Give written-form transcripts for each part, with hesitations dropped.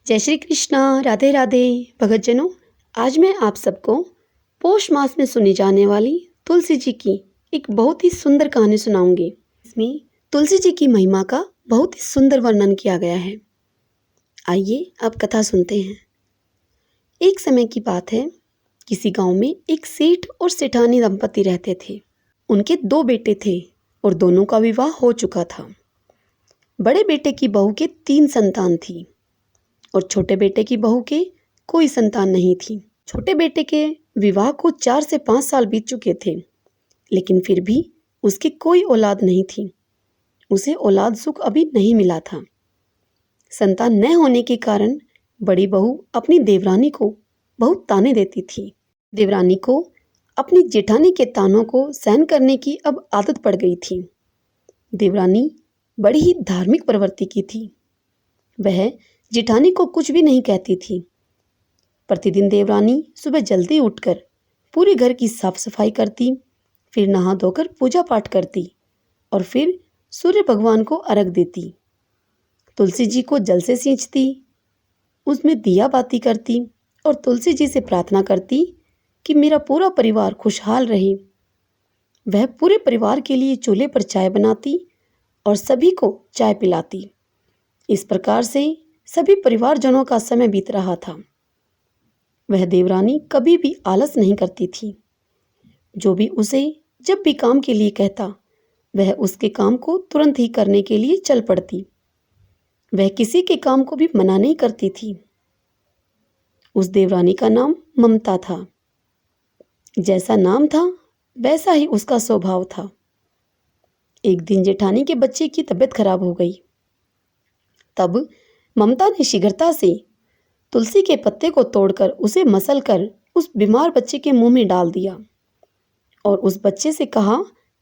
जय श्री कृष्णा। राधे राधे भगतजनों। आज मैं आप सबको पोष मास में सुनी जाने वाली तुलसी जी की एक बहुत ही सुंदर कहानी सुनाऊंगी। इसमें तुलसी जी की महिमा का बहुत ही सुंदर वर्णन किया गया है। आइए अब कथा सुनते हैं। एक समय की बात है, किसी गांव में एक सेठ और सेठानी दंपति रहते थे। उनके 2 बेटे थे और दोनों का विवाह हो चुका था। बड़े बेटे की बहू के 3 संतान थी और छोटे बेटे की बहू के कोई संतान नहीं थी। छोटे बेटे के विवाह को 4 से 5 साल बीत चुके थे, लेकिन फिर भी उसकी कोई औलाद नहीं थी। उसे औलाद सुख अभी नहीं मिला था। संतान न होने के कारण बड़ी बहू अपनी देवरानी को बहुत ताने देती थी। देवरानी को अपनी जेठानी के तानों को सहन करने की अब आदत पड़ गई थी। देवरानी बड़ी ही धार्मिक प्रवृत्ति की थी। वह जेठानी को कुछ भी नहीं कहती थी। प्रतिदिन देवरानी सुबह जल्दी उठकर पूरे घर की साफ सफाई करती, फिर नहा धोकर पूजा पाठ करती और फिर सूर्य भगवान को अर्घ देती। तुलसी जी को जल से सींचती, उसमें दिया बाती करती और तुलसी जी से प्रार्थना करती कि मेरा पूरा परिवार खुशहाल रहे। वह पूरे परिवार के लिए चूल्हे पर चाय बनाती और सभी को चाय पिलाती। इस प्रकार से सभी परिवारजनों का समय बीत रहा था। वह देवरानी कभी भी आलस नहीं करती थी। जो भी उसे जब भी काम के लिए कहता, वह उसके काम को तुरंत ही करने के लिए चल पड़ती। वह किसी के काम को भी मना नहीं करती थी। उस देवरानी का नाम ममता था। जैसा नाम था वैसा ही उसका स्वभाव था। एक दिन जेठानी के बच्चे की तबीयत खराब हो गई। तब ममता ने शीघ्रता से तुलसी के पत्ते को तोड़कर उसे मसलकर उस बीमार बच्चे के मुंह में डाल दिया और उस बच्चे से कहा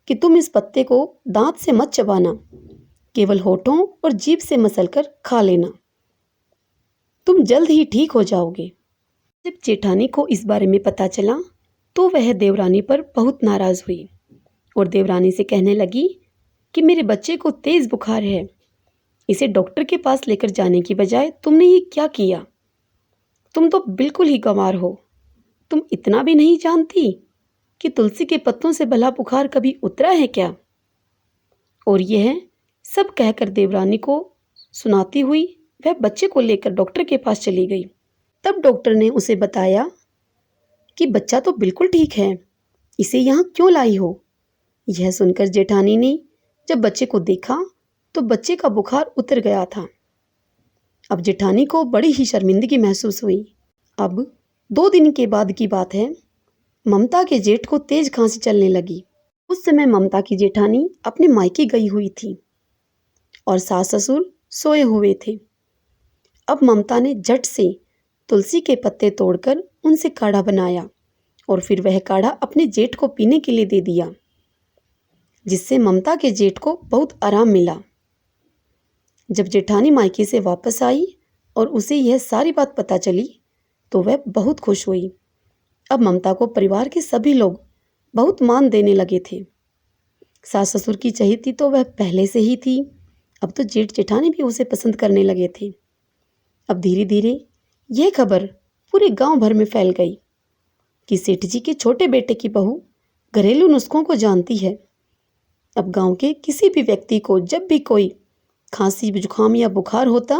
कि तुम इस पत्ते को दांत से मत चबाना, केवल होठों और जीभ से मसलकर खा लेना। तुम जल्द ही ठीक हो जाओगे। जब जेठानी को इस बारे में पता चला तो वह देवरानी पर बहुत नाराज हुई और देवरानी से कहने लगी कि मेरे बच्चे को तेज बुखार है, इसे डॉक्टर के पास लेकर जाने की बजाय तुमने ये क्या किया? तुम तो बिल्कुल ही गंवार हो। तुम इतना भी नहीं जानती कि तुलसी के पत्तों से भला बुखार कभी उतरा है क्या? और यह सब कहकर देवरानी को सुनाती हुई वह बच्चे को लेकर डॉक्टर के पास चली गई। तब डॉक्टर ने उसे बताया कि बच्चा तो बिल्कुल ठीक है, इसे यहाँ क्यों लाई हो? यह सुनकर जेठानी ने जब बच्चे को देखा तो बच्चे का बुखार उतर गया था। अब जेठानी को बड़ी ही शर्मिंदगी महसूस हुई। अब 2 दिन के बाद की बात है, ममता के जेठ को तेज खांसी चलने लगी। उस समय ममता की जेठानी अपने मायके गई हुई थी और सास ससुर सोए हुए थे। अब ममता ने झट से तुलसी के पत्ते तोड़कर उनसे काढ़ा बनाया और फिर वह काढ़ा अपने जेठ को पीने के लिए दे दिया, जिससे ममता के जेठ को बहुत आराम मिला। जब जेठानी मायके से वापस आई और उसे यह सारी बात पता चली तो वह बहुत खुश हुई। अब ममता को परिवार के सभी लोग बहुत मान देने लगे थे। सास ससुर की चहेती तो वह पहले से ही थी, अब तो जेठ जेठानी भी उसे पसंद करने लगे थे। अब धीरे धीरे यह खबर पूरे गांव भर में फैल गई कि सेठ जी के छोटे बेटे की बहू घरेलू नुस्खों को जानती है। अब गांव के किसी भी व्यक्ति को जब भी कोई खांसी जुकाम या बुखार होता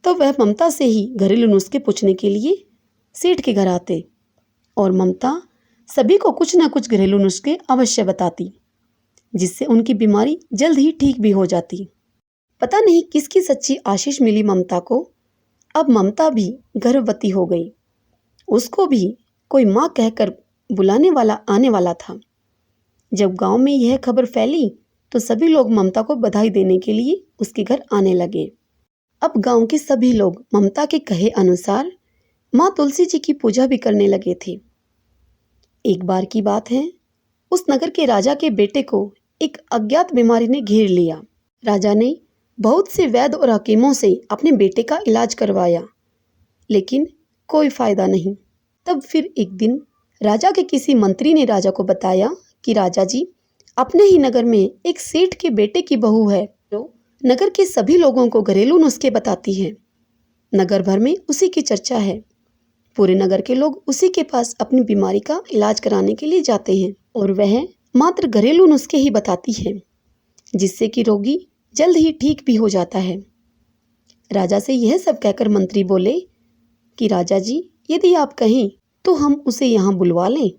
तो वह ममता से ही घरेलू नुस्खे पूछने के लिए सेठ के घर आते और ममता सभी को कुछ ना कुछ घरेलू नुस्खे अवश्य बताती, जिससे उनकी बीमारी जल्द ही ठीक भी हो जाती। पता नहीं किसकी सच्ची आशीष मिली ममता को। अब ममता भी गर्भवती हो गई। उसको भी कोई माँ कहकर बुलाने वाला आने वाला था। जब गांव में यह खबर फैली तो सभी लोग ममता को बधाई देने के लिए उसके घर आने लगे। अब गांव के सभी लोग ममता के कहे अनुसार माँ तुलसी जी की पूजा भी करने लगे थे। एक बार की बात है, उस नगर के राजा के बेटे को एक अज्ञात बीमारी ने घेर लिया। राजा ने बहुत से वैद्य और हकीमों से अपने बेटे का इलाज करवाया, लेकिन कोई फायदा नहीं। तब फिर एक दिन राजा के किसी मंत्री ने राजा को बताया कि राजा जी, अपने ही नगर में एक सेठ के बेटे की बहू है जो नगर के सभी लोगों को घरेलू नुस्खे बताती है। नगर भर में उसी की चर्चा है। पूरे नगर के लोग उसी के पास अपनी बीमारी का इलाज कराने के लिए जाते हैं और वह मात्र घरेलू नुस्खे ही बताती है, जिससे कि रोगी जल्द ही ठीक भी हो जाता है। राजा से यह सब कहकर मंत्री बोले कि राजा जी, यदि आप कहें तो हम उसे यहाँ बुलवा लें।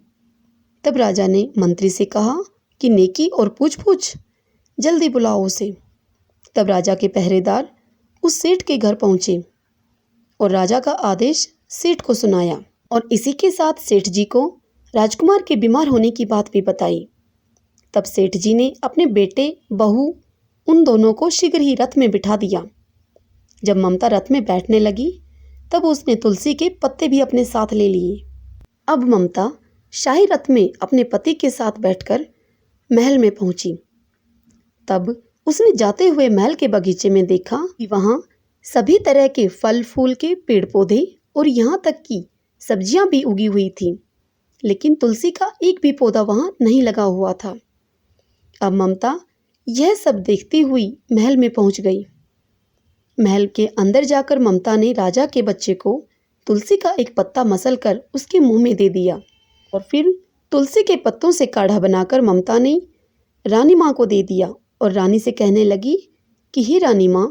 तब राजा ने मंत्री से कहा कि नेकी और पूछ पूछ, जल्दी बुलाओ उसे। तब राजा के पहरेदार उस सेठ के घर पहुंचे और राजा का आदेश सेठ को सुनाया और इसी के साथ सेठ जी को राजकुमार के बीमार होने की बात भी बताई। तब सेठ जी ने अपने बेटे बहू उन दोनों को शीघ्र ही रथ में बिठा दिया। जब ममता रथ में बैठने लगी तब उसने तुलसी के पत्ते भी अपने साथ ले लिए। अब ममता शाही रथ में अपने पति के साथ बैठकर महल में पहुंची। तब उसने जाते हुए महल के बगीचे में देखा कि वहां सभी तरह के फल फूल के पेड़ पौधे और यहाँ तक कि सब्जियां भी उगी हुई थी, लेकिन तुलसी का एक भी पौधा वहां नहीं लगा हुआ था। अब ममता यह सब देखती हुई महल में पहुंच गई। महल के अंदर जाकर ममता ने राजा के बच्चे को तुलसी का एक पत्ता मसल कर उसके मुंह में दे दिया और फिर तुलसी के पत्तों से काढ़ा बनाकर ममता ने रानी माँ को दे दिया और रानी से कहने लगी कि हे रानी माँ,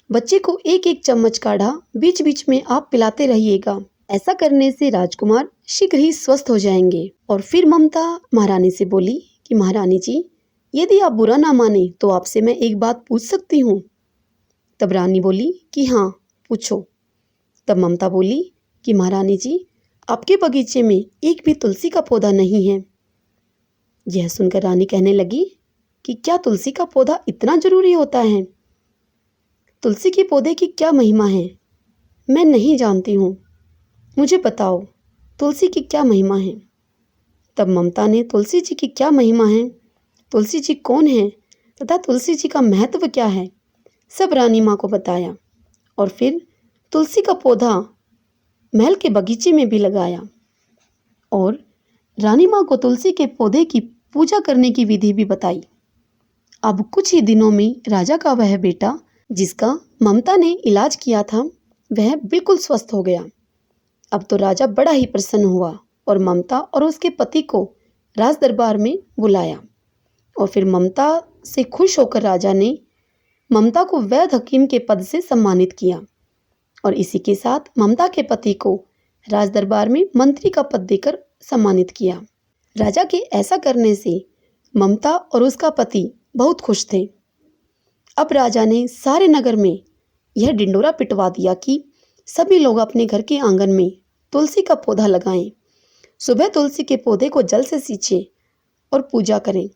बच्चे को एक एक चम्मच काढ़ा बीच बीच में आप पिलाते रहिएगा। ऐसा करने से राजकुमार शीघ्र ही स्वस्थ हो जाएंगे। और फिर ममता महारानी से बोली कि महारानी जी, यदि आप बुरा ना माने तो आपसे मैं एक बात पूछ सकती हूँ। तब रानी बोली कि हाँ, पूछो। तब ममता बोली कि महारानी जी, आपके बगीचे में एक भी तुलसी का पौधा नहीं है। यह सुनकर रानी कहने लगी कि क्या तुलसी का पौधा इतना जरूरी होता है? तुलसी के पौधे की क्या महिमा है? मैं नहीं जानती हूँ, मुझे बताओ तुलसी की क्या महिमा है। तब ममता ने तुलसी जी की क्या महिमा है, तुलसी जी कौन है तथा तुलसी जी का महत्व क्या है, सब रानी माँ को बताया और फिर तुलसी का पौधा महल के बगीचे में भी लगाया और रानी माँ को तुलसी के पौधे की पूजा करने की विधि भी बताई। अब कुछ ही दिनों में राजा का वह बेटा जिसका ममता ने इलाज किया था वह बिल्कुल स्वस्थ हो गया। अब तो राजा बड़ा ही प्रसन्न हुआ और ममता और उसके पति को राज दरबार में बुलाया और फिर ममता से खुश होकर राजा ने ममता को वैद्य हकीम के पद से सम्मानित किया और इसी के साथ ममता के पति को राज दरबार में मंत्री का पद देकर सम्मानित किया। राजा के ऐसा करने से ममता और उसका पति बहुत खुश थे। अब राजा ने सारे नगर में यह ढिंडोरा पिटवा दिया कि सभी लोग अपने घर के आंगन में तुलसी का पौधा लगाएं। सुबह तुलसी के पौधे को जल से सींचें और पूजा करें।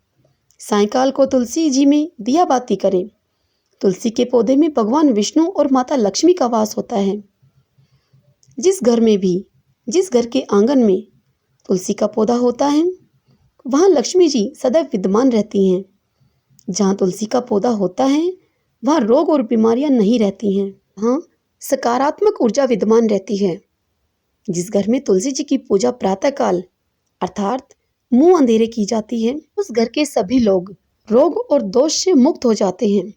सायंकाल को तुलसी जी में दिया बाती करें। तुलसी के पौधे में भगवान विष्णु और माता लक्ष्मी का वास होता है। जिस घर के आंगन में तुलसी का पौधा होता है वहाँ लक्ष्मी जी सदैव विद्यमान रहती हैं। जहाँ तुलसी का पौधा होता है वहाँ रोग और बीमारियाँ नहीं रहती हैं। वहाँ सकारात्मक ऊर्जा विद्यमान रहती है। जिस घर में तुलसी जी की पूजा प्रातःकाल अर्थात मुंह अंधेरे की जाती है उस घर के सभी लोग रोग और दोष से मुक्त हो जाते हैं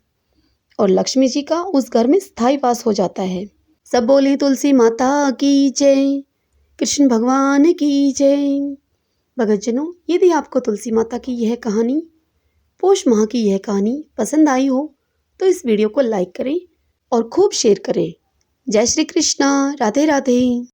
और लक्ष्मी जी का उस घर में स्थायी वास हो जाता है। सब बोले तुलसी माता की जय, कृष्ण भगवान की जय। भक्तजनों, यदि आपको तुलसी माता की यह कहानी, पौष माह की यह कहानी पसंद आई हो तो इस वीडियो को लाइक करें और खूब शेयर करें। जय श्री कृष्णा, राधे राधे।